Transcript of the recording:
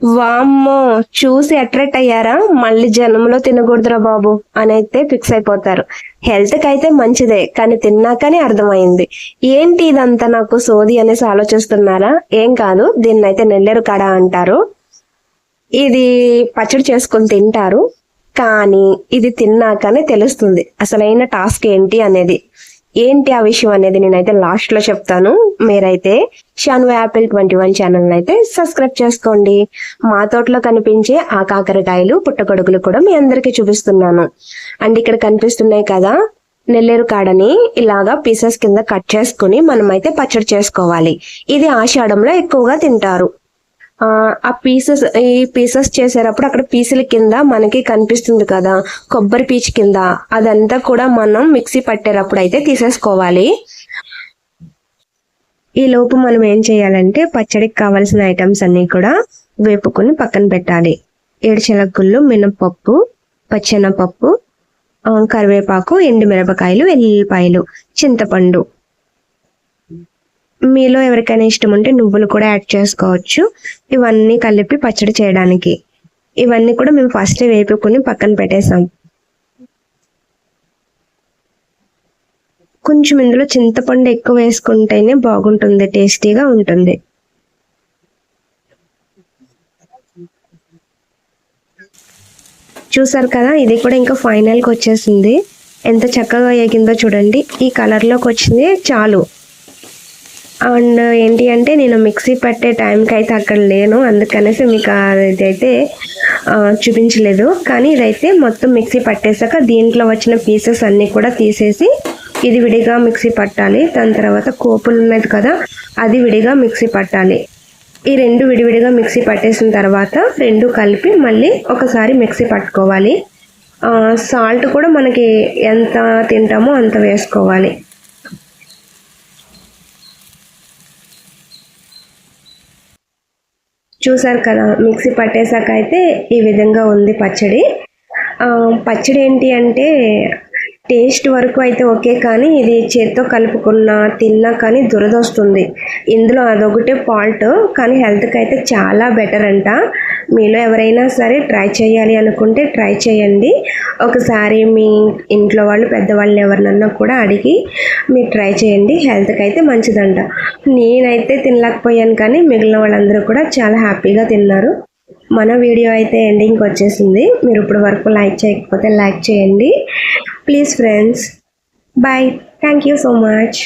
వామ్మో! చూసి అట్రాక్ట్ అయ్యారా? మళ్ళీ జన్మలో తినకూడదురా బాబు అని అయితే ఫిక్స్ అయిపోతారు. హెల్త్‌కి అయితే మంచిదే. కానీ తిన్నాకనే అర్థమైంది. ఏంటి ఇదంతా నాకు సోది అనేసి ఆలోచిస్తున్నారా? ఏం కాదు. దీన్నైతే నెల్లేరు కడ అంటారు. ఇది పచ్చడి చేసుకొని తింటారు. కానీ ఇది తిన్నాకనే తెలుస్తుంది అసలైన టాస్క్ ఏంటి అనేది. ఏంటి ఆ విషయం అనేది నేనైతే లాస్ట్ లో చెప్తాను. మీరైతే షాన్వ యాపిల్ 21 ఛానల్ అయితే సబ్స్క్రైబ్ చేసుకోండి. మా తోటలో కనిపించే ఆ కాకరకాయలు పుట్టగొడుగులు కూడా మీ అందరికి చూపిస్తున్నాను. అండ్ ఇక్కడ కనిపిస్తున్నాయి కదా నెల్లేరు కాడని ఇలాగా పీసెస్ కింద కట్ చేసుకుని మనమైతే పచ్చడి చేసుకోవాలి. ఇది ఆషాఢంలో ఎక్కువగా తింటారు. ఆ పీసెస్ చేసేటప్పుడు అక్కడ పీసుల కింద మనకి కనిపిస్తుంది కదా కొబ్బరి పీచు కింద, అదంతా కూడా మనం మిక్సీ పట్టేటప్పుడు అయితే తీసేసుకోవాలి. ఈ లోపు మనం ఏం చేయాలంటే పచ్చడికి కావాల్సిన ఐటమ్స్ అన్ని కూడా వేపుకొని పక్కన పెట్టాలి. ఏడుశనగగుళ్ళు, మినపప్పు, పచ్చెనపప్పు, కరివేపాకు, ఎండుమిరపకాయలు, ఎల్లిపాయలు, చింతపండు. మీలో ఎవరికైనా ఇష్టం ఉంటే నువ్వులు కూడా యాడ్ చేసుకోవచ్చు. ఇవన్నీ కలిపి పచ్చడి చేయడానికి ఇవన్నీ కూడా మేము ఫస్ట్ వేపుకొని పక్కన పెట్టేసాం. కొంచెం ఇందులో చింతపండు ఎక్కువ వేసుకుంటేనే బాగుంటుంది, టేస్టీగా ఉంటుంది. చూసారు కదా, ఇది కూడా ఇంకా ఫైనల్కి వచ్చేసింది. ఎంత చక్కగా ఏగిందో చూడండి. ఈ కలర్లోకి వచ్చింది చాలు. అండ్ ఏంటి అంటే నేను మిక్సీ పట్టే టైంకి అయితే అక్కడ లేను, అందుకనేసి మీకు అదైతే చూపించలేదు. కానీ ఇదైతే మొత్తం మిక్సీ పట్టేశాక దీంట్లో వచ్చిన పీసెస్ అన్నీ కూడా తీసేసి ఇది విడిగా మిక్సీ పట్టాలి. దాని తర్వాత కోపులు ఉన్నది కదా అది విడిగా మిక్సీ పట్టాలి. ఈ రెండు విడివిడిగా మిక్సీ పట్టేసిన తర్వాత రెండు కలిపి మళ్ళీ ఒకసారి మిక్సీ పట్టుకోవాలి. సాల్ట్ కూడా మనకి ఎంత తింటామో అంత వేసుకోవాలి. చూసారు కదా, మిక్సీ పట్టేశాక అయితే ఈ విధంగా ఉంది పచ్చడి. పచ్చడి ఏంటి అంటే టేస్ట్ వరకు అయితే ఓకే, కానీ ఇది చేత్తో కలుపుకున్నా తిన్నా కానీ దురదొస్తుంది. ఇందులో అదొకటే ఫాల్ట్, కానీ హెల్త్కి అయితే చాలా బెటర్ అంట. మీలో ఎవరైనా సరే ట్రై చేయాలి అనుకుంటే ట్రై చేయండి. ఒకసారి మీ ఇంట్లో వాళ్ళు పెద్దవాళ్ళని ఎవరినన్నా కూడా అడిగి మీరు ట్రై చేయండి, హెల్త్కి అయితే మంచిదంట. నేనైతే తినలేకపోయాను, కానీ మిగిలిన వాళ్ళందరూ కూడా చాలా హ్యాపీగా తిన్నారు. మన వీడియో అయితే ఎండింగ్కి వచ్చేసింది. మీరు ఇప్పుడు వరకు లైక్ చేయకపోతే లైక్ చేయండి please friends. Bye. Thank you so much.